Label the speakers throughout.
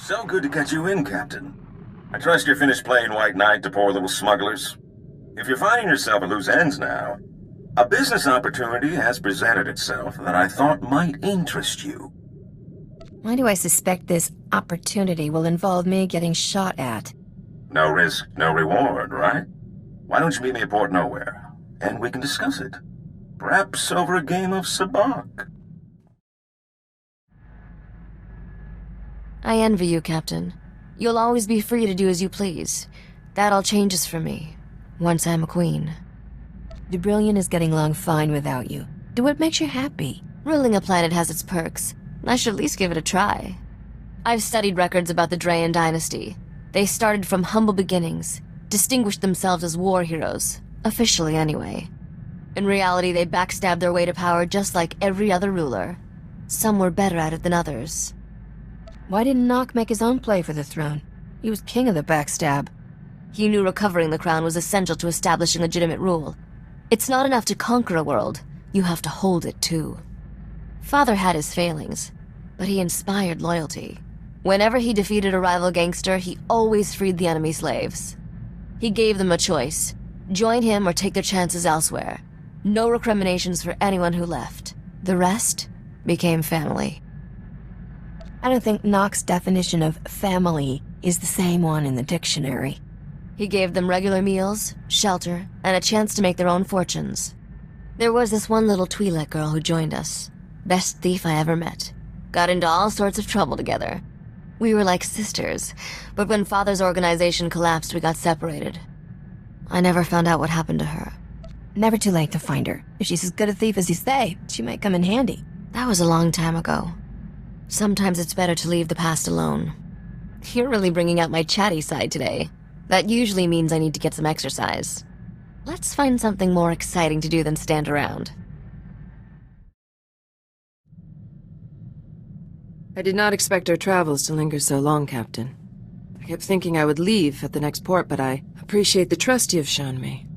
Speaker 1: So good to catch you in, Captain. I trust you're finished playing White Knight to poor little smugglers. If you're finding yourself at loose ends now, a business opportunity has presented itself that I thought might interest you.
Speaker 2: Why do I suspect this opportunity will involve me getting shot at?
Speaker 1: No risk, no reward, right? Why don't you meet me at Port Nowhere, and we can discuss it. Perhaps over a game of sabacc.
Speaker 2: I envy you, Captain. You'll always be free to do as you please. That all changes for me, once I'm a queen. The Brilliant is getting along fine without you. Do what makes you happy. Ruling a planet has its perks. I should at least give it a try. I've studied records about the Drayan dynasty. They started from humble beginnings, distinguished themselves as war heroes, officially anyway. In reality, they backstabbed their way to power just like every other ruler. Some were better at it than others. Why didn't Nock make his own play for the throne? He was king of the backstab. He knew recovering the crown was essential to establishing legitimate rule. It's not enough to conquer a world, you have to hold it too. Father had his failings, but he inspired loyalty. Whenever he defeated a rival gangster, he always freed the enemy slaves. He gave them a choice: join him or take their chances elsewhere. No recriminations for anyone who left. The rest became family. I don't think Nock's definition of family is the same one in the dictionary. He gave them regular meals, shelter, and a chance to make their own fortunes. There was this one little Twi'lek girl who joined us. Best thief I ever met. Got into all sorts of trouble together. We were like sisters, but when Father's organization collapsed, we got separated. I never found out what happened to her. Never too late to find her. If she's as good a thief as you say, she might come in handy. That was a long time ago. Sometimes it's better to leave the past alone. You're really bringing out my chatty side today. That usually means I need to get some exercise. Let's find something more exciting to do than stand around.
Speaker 3: I did not expect our travels to linger so long, Captain. I kept thinking I would leave at the next port, but I appreciate the trust you have shown me.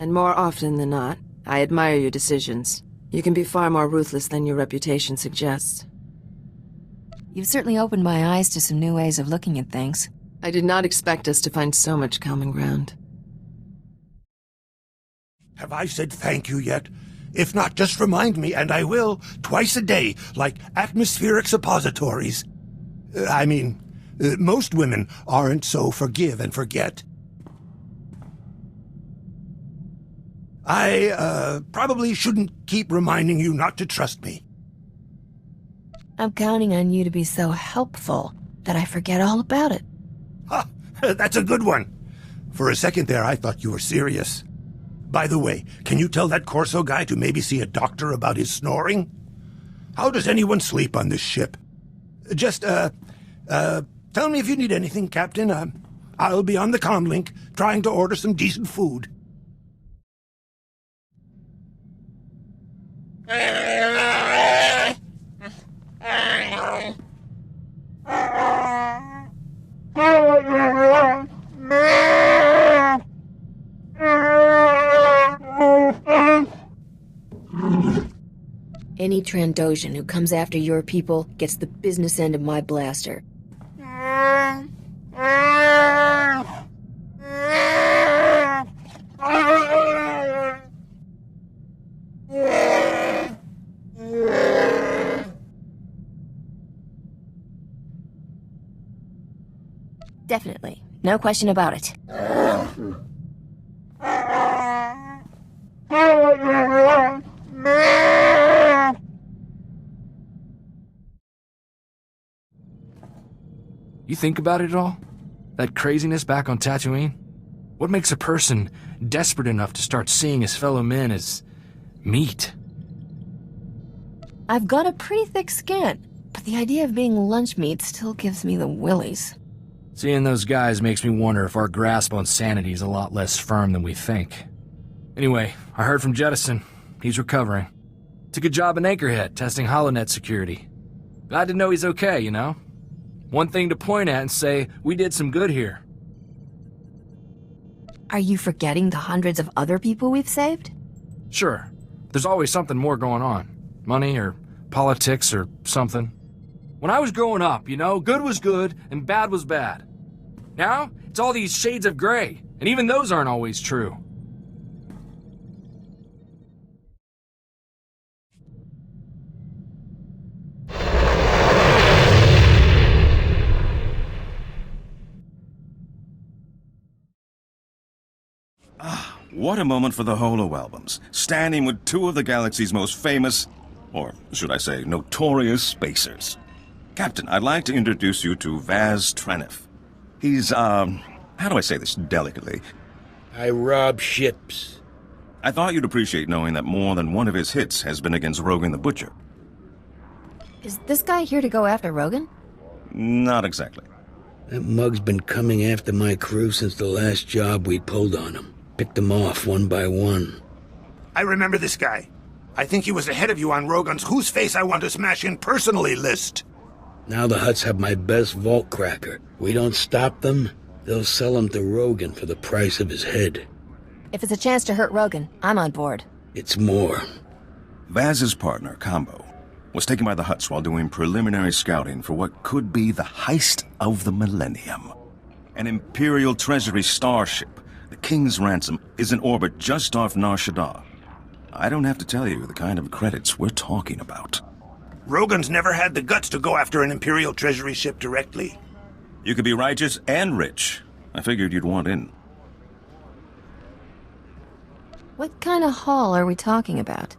Speaker 3: And more often than not, I admire your decisions. You can be far more ruthless than your reputation suggests.
Speaker 2: You've certainly opened my eyes to some new ways of looking at things.
Speaker 3: I did not expect us to find so much common ground.
Speaker 4: Have I said thank you yet? If not, just remind me, and I will, twice a day, like atmospheric suppositories. Most women aren't so forgive and forget. I, probably shouldn't keep reminding you not to trust me.
Speaker 2: I'm counting on you to be so helpful that I forget all about it.
Speaker 4: Ha! That's a good one. For a second there, I thought you were serious. By the way, can you tell that Corso guy to maybe see a doctor about his snoring? How does anyone sleep on this ship? Just, tell me if you need anything, Captain. I'll be on the comlink, trying to order some decent food.
Speaker 2: Any Trandoshan who comes after your people gets the business end of my blaster. Definitely. No question about it.
Speaker 5: You think about it at all? That craziness back on Tatooine? What makes a person desperate enough to start seeing his fellow men as meat?
Speaker 2: I've got a pretty thick skin, but the idea of being lunch meat still gives me the willies.
Speaker 5: Seeing those guys makes me wonder if our grasp on sanity is a lot less firm than we think. Anyway, I heard from Jettison. He's recovering. Took a job in Anchorhead, testing HoloNet security. Glad to know he's okay, you know? One thing to point at and say, we did some good here.
Speaker 2: Are you forgetting the hundreds of other people we've saved?
Speaker 5: Sure. There's always something more going on. Money or politics or something. When I was growing up, good was good and bad was bad. Now, it's all these shades of gray, and even those aren't always true.
Speaker 1: What a moment for the holo albums, standing with two of the galaxy's most famous, or should I say, notorious spacers. Captain, I'd like to introduce you to Vaz Treniff. He's, how do I say this delicately?
Speaker 6: I rob ships.
Speaker 1: I thought you'd appreciate knowing that more than one of his hits has been against Rogan the Butcher.
Speaker 2: Is this guy here to go after Rogan?
Speaker 1: Not exactly.
Speaker 6: That mug's been coming after my crew since the last job we pulled on him. Picked them off one by one.
Speaker 4: I remember this guy. I think he was ahead of you on Rogan's Whose Face I Want to Smash In personally list.
Speaker 6: Now the Hutts have my best vault cracker. We don't stop them, they'll sell him to Rogan for the price of his head.
Speaker 2: If it's a chance to hurt Rogan, I'm on board.
Speaker 6: It's more.
Speaker 1: Vaz's partner, Combo, was taken by the Hutts while doing preliminary scouting for what could be the heist of the millennium. An Imperial Treasury starship, the King's Ransom, is in orbit just off Nar Shaddaa. I don't have to tell you the kind of credits we're talking about.
Speaker 4: Rogan's never had the guts to go after an Imperial Treasury ship directly.
Speaker 1: You could be righteous and rich. I figured you'd want in.
Speaker 2: What kind of haul are we talking about?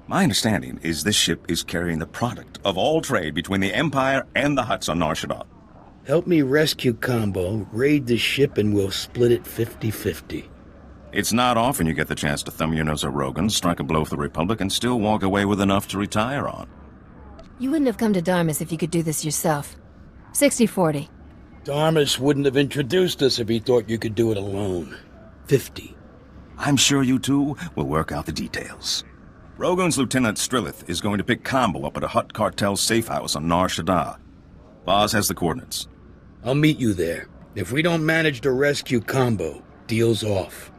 Speaker 1: My understanding is this ship is carrying the product of all trade between the Empire and the Hutts on Nar Shaddaa.
Speaker 6: Help me rescue Combo, raid the ship, and we'll split it 50-50.
Speaker 1: It's not often you get the chance to thumb your nose at Rogan, strike a blow for the Republic, and still walk away with enough to retire on.
Speaker 2: You wouldn't have come to Darmus if you could do this yourself. 60-40.
Speaker 6: Darmus wouldn't have introduced us if he thought you could do it alone. 50.
Speaker 1: I'm sure you two will work out the details. Rogan's Lieutenant Strillith is going to pick Combo up at a Hutt cartel safe house on Nar Shaddaa. Vaz has the coordinates.
Speaker 6: I'll meet you there. If we don't manage to rescue Combo, deal's off.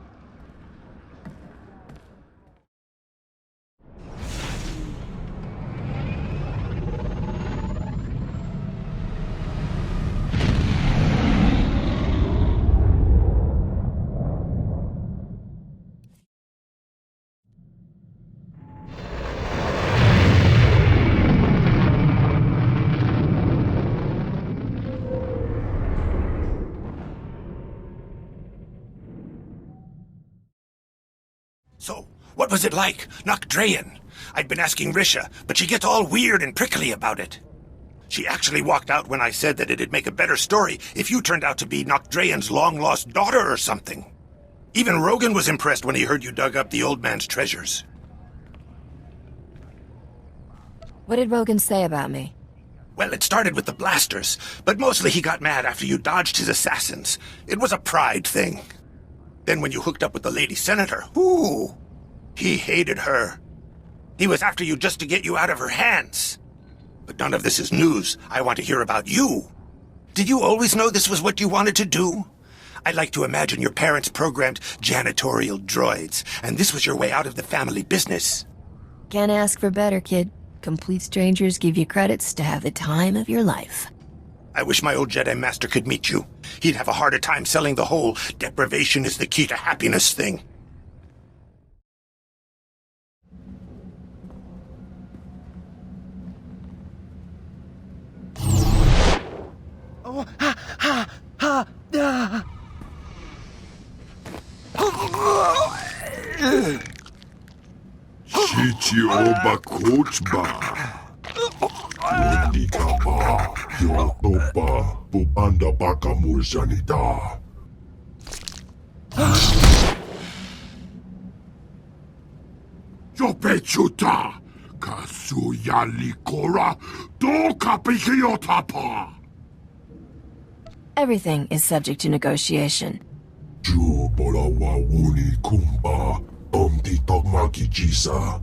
Speaker 4: So, what was it like, Nokdrayan? I'd been asking Risha, but she gets all weird and prickly about it. She actually walked out when I said that it'd make a better story if you turned out to be Nokdrayan's long-lost daughter or something. Even Rogan was impressed when he heard you dug up the old man's treasures.
Speaker 2: What did Rogan say about me?
Speaker 4: Well, it started with the blasters, but mostly he got mad after you dodged his assassins. It was a pride thing. Then when you hooked up with the lady senator, ooh, he hated her. He was after you just to get you out of her hands. But none of this is news. I want to hear about you. Did you always know this was what you wanted to do? I like to imagine your parents programmed janitorial droids, and this was your way out of the family business.
Speaker 2: Can't ask for better, kid. Complete strangers give you credits to have the time of your life.
Speaker 4: I wish my old Jedi Master could meet you. He'd have a harder time selling the whole deprivation is the key to happiness thing. Oh, ha, ha, ha, ah.
Speaker 7: Shichioba Kochba. Dikaba, Yotoba, Bubanda Baka Murjanita. Yopechuta, Kasuyali Kora, Doka Pikiotapa.
Speaker 2: Everything is subject to negotiation.
Speaker 7: Jubolawa Wuni Kumba, Omdi Togmaki Jisa.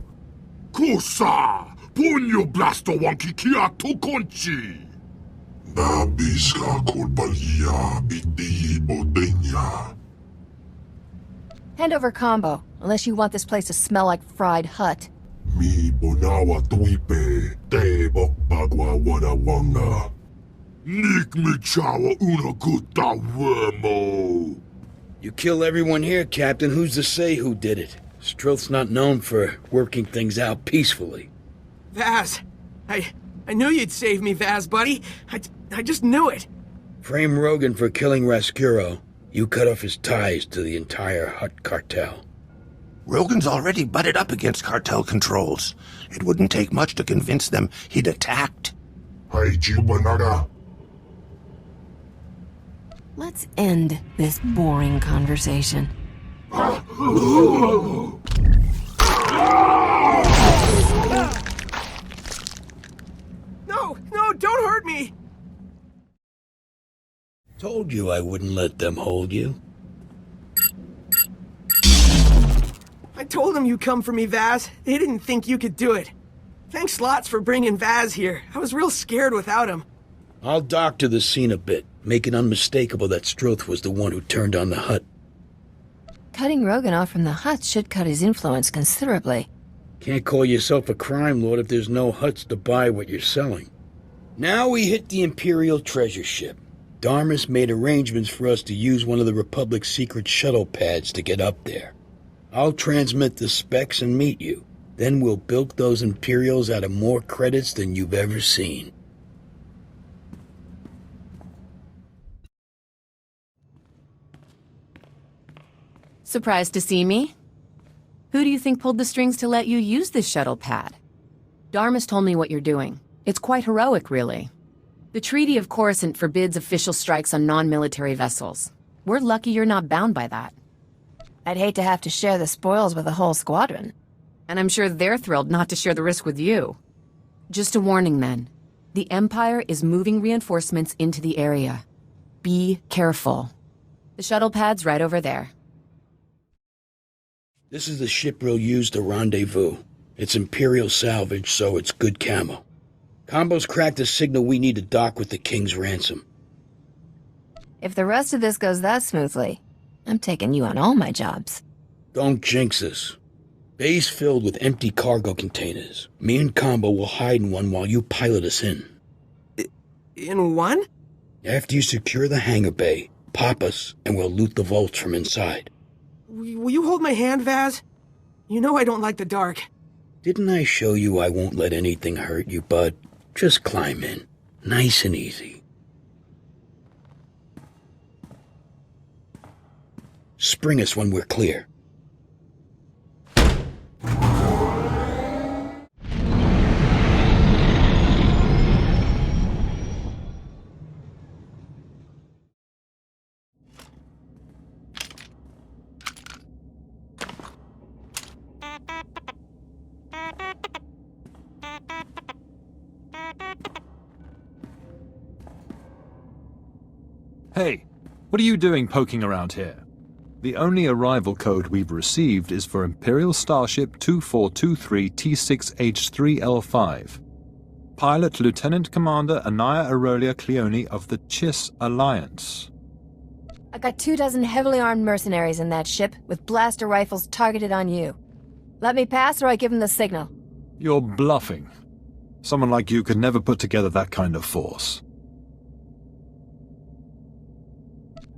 Speaker 7: Kusa! Punyo blasto wankikia tukonchi. Nabiska kulbalia biti bodenya.
Speaker 2: Hand over combo, unless you want this place to smell like fried Hutt.
Speaker 7: Mi bonawa tuipe, te bokpagwa wanawanga. Nik michawa una guta wemo.
Speaker 6: You kill everyone here, Captain. Who's to say who did it? SWTOR's not known for working things out peacefully.
Speaker 8: Vaz, I knew you'd save me, Vaz, buddy. I just knew it.
Speaker 6: Frame Rogan for killing Rascuro. You cut off his ties to the entire Hutt cartel.
Speaker 4: Rogan's already butted up against cartel controls. It wouldn't take much to convince them he'd attacked.
Speaker 7: Hey, Jubanaga.
Speaker 2: Let's end this boring conversation.
Speaker 8: No, don't hurt me!
Speaker 6: Told you I wouldn't let them hold you.
Speaker 8: I told them you'd come for me, Vaz. They didn't think you could do it. Thanks lots for bringing Vaz here. I was real scared without him.
Speaker 6: I'll doctor the scene a bit, make it unmistakable that SWTOR was the one who turned on the Hutt.
Speaker 2: Cutting Rogan off from the Hutt should cut his influence considerably.
Speaker 6: Can't call yourself a crime lord if there's no Hutts to buy what you're selling. Now we hit the Imperial treasure ship. Darmus made arrangements for us to use one of the Republic's secret shuttle pads to get up there. I'll transmit the specs and meet you. Then we'll bilk those Imperials out of more credits than you've ever seen.
Speaker 9: Surprised to see me? Who do you think pulled the strings to let you use this shuttle pad? Darmus told me what you're doing. It's quite heroic, really. The Treaty of Coruscant forbids official strikes on non-military vessels. We're lucky you're not bound by that.
Speaker 2: I'd hate to have to share the spoils with a whole squadron.
Speaker 9: And I'm sure they're thrilled not to share the risk with you. Just a warning, then. The Empire is moving reinforcements into the area. Be careful. The shuttle pad's right over there.
Speaker 6: This is the ship we'll use to rendezvous. It's Imperial salvage, so it's good camo. Combo's cracked the signal we need to dock with the King's ransom.
Speaker 2: If the rest of this goes that smoothly, I'm taking you on all my jobs.
Speaker 6: Don't jinx us. Bay's filled with empty cargo containers. Me and Combo will hide in one while you pilot us in.
Speaker 8: In one?
Speaker 6: After you secure the hangar bay, pop us, and we'll loot the vaults from inside.
Speaker 8: Will you hold my hand, Vaz? You know I don't like the dark.
Speaker 6: Didn't I show you I won't let anything hurt you, bud? Just climb in. Nice and easy. Spring us when we're clear.
Speaker 10: Hey, what are you doing poking around here? The only arrival code we've received is for Imperial Starship 2423 T6H3L5. Pilot Lieutenant Commander Anaya Aurelia Cleone of the Chiss Alliance.
Speaker 2: I got 24 heavily armed mercenaries in that ship with blaster rifles targeted on you. Let me pass or I give them the signal.
Speaker 10: You're bluffing. Someone like you could never put together that kind of force.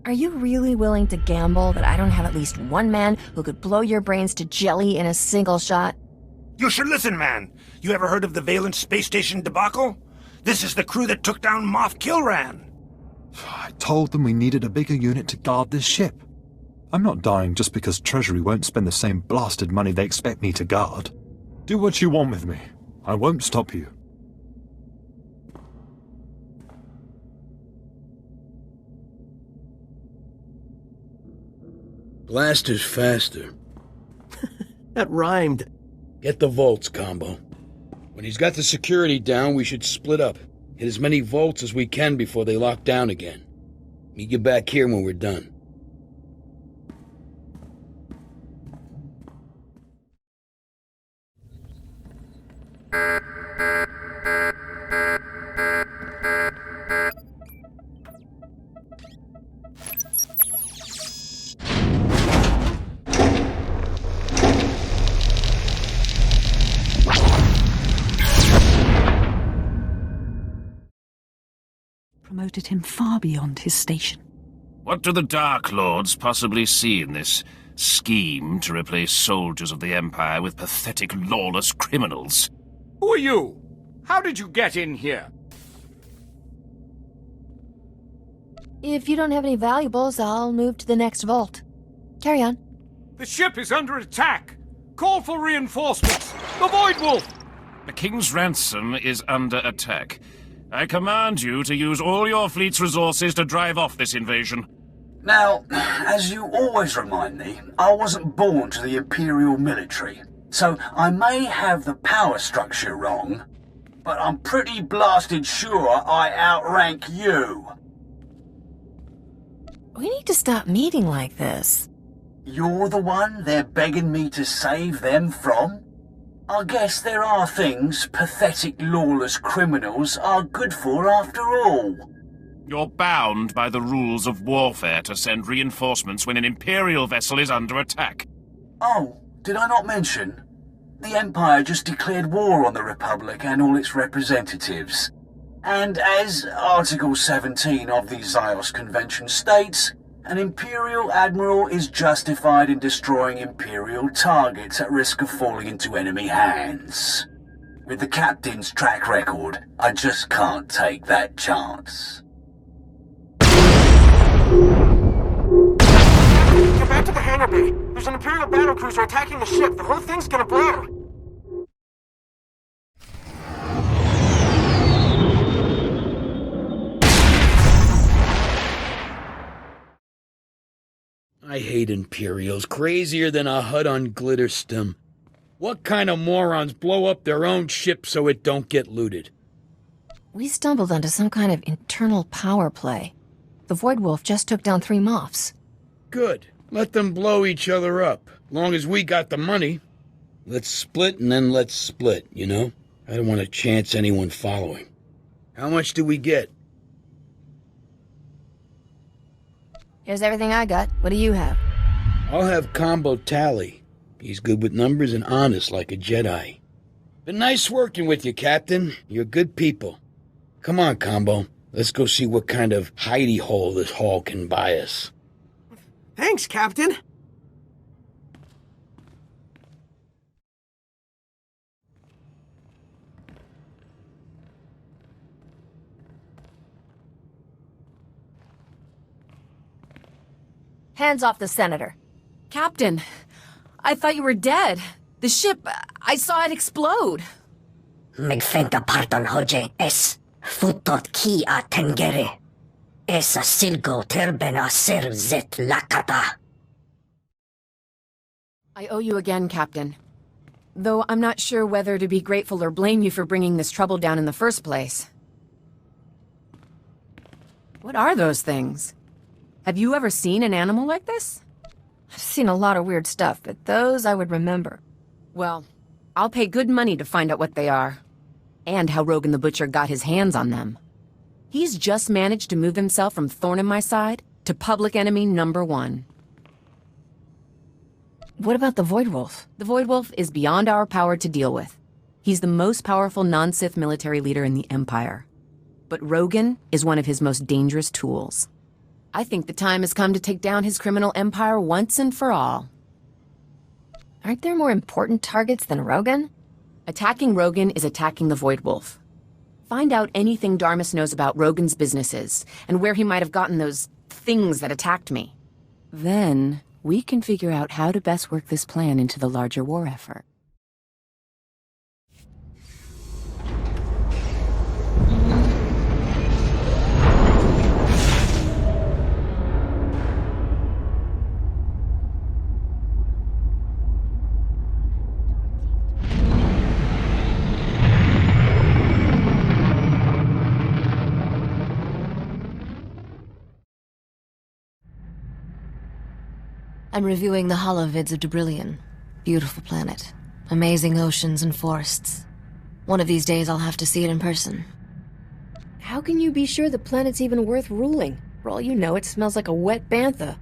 Speaker 2: Are you really willing to gamble that I don't have at least one man who could blow your brains to jelly in a single shot?
Speaker 4: You should listen, man. You ever heard of the Valence space station debacle? This is the crew that took down Moff Kilran.
Speaker 10: I told them we needed a bigger unit to guard this ship. I'm not dying just because Treasury won't spend the same blasted money they expect me to guard. Do what you want with me. I won't stop you.
Speaker 6: Blasters faster.
Speaker 8: That rhymed.
Speaker 6: Get the vaults, Combo. When he's got the security down, we should split up. Hit as many vaults as we can before they lock down again. Meet you back here when we're done.
Speaker 11: promoted him far beyond his station.
Speaker 12: What do the Dark Lords possibly see in this scheme to replace soldiers of the Empire with pathetic, lawless criminals?
Speaker 13: Who are you? How did you get in here?
Speaker 2: If you don't have any valuables, I'll move to the next vault. Carry on.
Speaker 13: The ship is under attack! Call for reinforcements! The Void Wolf!
Speaker 12: The King's Ransom is under attack. I command you to use all your fleet's resources to drive off this invasion.
Speaker 14: Now, as you always remind me, I wasn't born to the Imperial military, so I may have the power structure wrong, but I'm pretty blasted sure I outrank you.
Speaker 2: We need to stop meeting like this.
Speaker 14: You're the one they're begging me to save them from? I guess there are things pathetic, lawless criminals are good for after all.
Speaker 12: You're bound by the rules of warfare to send reinforcements when an Imperial vessel is under attack.
Speaker 14: Oh, did I not mention? The Empire just declared war on the Republic and all its representatives. And as Article 17 of the Zyos Convention states, an Imperial Admiral is justified in destroying Imperial targets at risk of falling into enemy hands. With the Captain's track record, I just can't take that chance.
Speaker 8: Get back to the hangar bay. There's an Imperial battlecruiser attacking the ship. The whole thing's gonna blow.
Speaker 6: I hate Imperials, crazier than a hut on Glitterstim. What kind of morons blow up their own ship so it don't get looted?
Speaker 2: We stumbled onto some kind of internal power play. The Void Wolf just took down 3 Moffs.
Speaker 6: Good. Let them blow each other up. Long as we got the money. Let's split and then let's split, you know? I don't want to chance anyone following. How much do we get?
Speaker 2: Here's everything I got. What do you have?
Speaker 6: I'll have Combo Tally. He's good with numbers and honest like a Jedi. Been nice working with you, Captain. You're good people. Come on, Combo. Let's go see what kind of hidey hole this haul can buy us.
Speaker 8: Thanks, Captain.
Speaker 2: Hands off the Senator.
Speaker 9: Captain, I thought you were dead. The ship, I saw it explode.
Speaker 15: Megfenta parton hoje es futot ki a tengere. Es a silgo terben a ser zet lakata.
Speaker 9: I owe you again, Captain. Though I'm not sure whether to be grateful or blame you for bringing this trouble down in the first place. What are those things? Have you ever seen an animal like this?
Speaker 2: I've seen a lot of weird stuff, but those I would remember.
Speaker 9: Well, I'll pay good money to find out what they are. And how Rogan the Butcher got his hands on them. He's just managed to move himself from thorn in my side to public enemy #1.
Speaker 2: What about the Void Wolf?
Speaker 9: The Void Wolf is beyond our power to deal with. He's the most powerful non-Sith military leader in the Empire. But Rogan is one of his most dangerous tools. I think the time has come to take down his criminal empire once and for all.
Speaker 2: Aren't there more important targets than Rogan?
Speaker 9: Attacking Rogan is attacking the Void Wolf. Find out anything Darmus knows about Rogan's businesses, and where he might have gotten those things that attacked me. Then, we can figure out how to best work this plan into the larger war effort.
Speaker 2: I'm reviewing the holovids of Debrillion. Beautiful planet. Amazing oceans and forests. One of these days I'll have to see it in person. How can you be sure the planet's even worth ruling? For all you know, it smells like a wet bantha.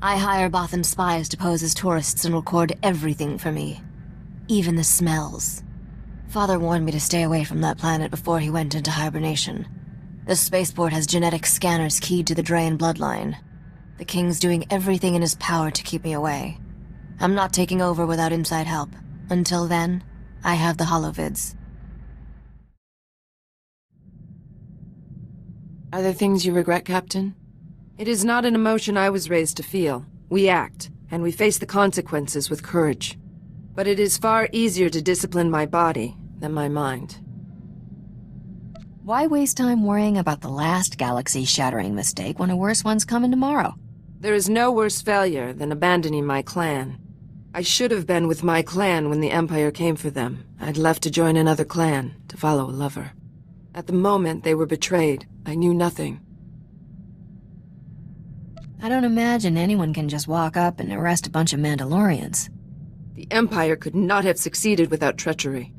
Speaker 2: I hire Bothan spies to pose as tourists and record everything for me. Even the smells. Father warned me to stay away from that planet before he went into hibernation. The spaceport has genetic scanners keyed to the Drayan bloodline. The King's doing everything in his power to keep me away. I'm not taking over without inside help. Until then, I have the holovids.
Speaker 3: Are there things you regret, Captain? It is not an emotion I was raised to feel. We act, and we face the consequences with courage. But it is far easier to discipline my body than my mind.
Speaker 2: Why waste time worrying about the last galaxy-shattering mistake when a worse one's coming tomorrow?
Speaker 3: There is no worse failure than abandoning my clan. I should have been with my clan when the Empire came for them. I'd left to join another clan, to follow a lover. At the moment they were betrayed, I knew nothing.
Speaker 2: I don't imagine anyone can just walk up and arrest a bunch of Mandalorians.
Speaker 3: The Empire could not have succeeded without treachery.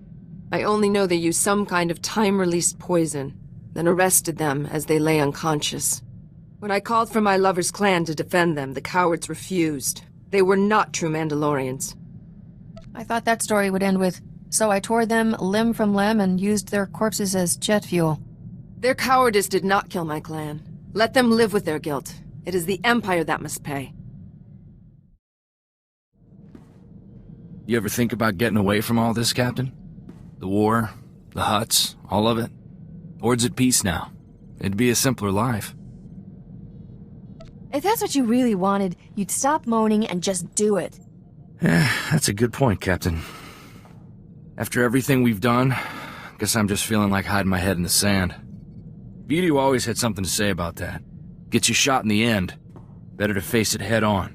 Speaker 3: I only know they used some kind of time-released poison, then arrested them as they lay unconscious. When I called for my lover's clan to defend them, the cowards refused. They were not true Mandalorians.
Speaker 2: I thought that story would end with, so I tore them limb from limb and used their corpses as jet fuel.
Speaker 3: Their cowardice did not kill my clan. Let them live with their guilt. It is the Empire that must pay.
Speaker 5: You ever think about getting away from all this, Captain? The war, the Hutts, all of it? Hord's at peace now. It'd be a simpler life.
Speaker 2: If that's what you really wanted, you'd stop moaning and just do it.
Speaker 5: That's a good point, Captain. After everything we've done, guess I'm just feeling like hiding my head in the sand. Beauty always had something to say about that. Gets you shot in the end. Better to face it head on.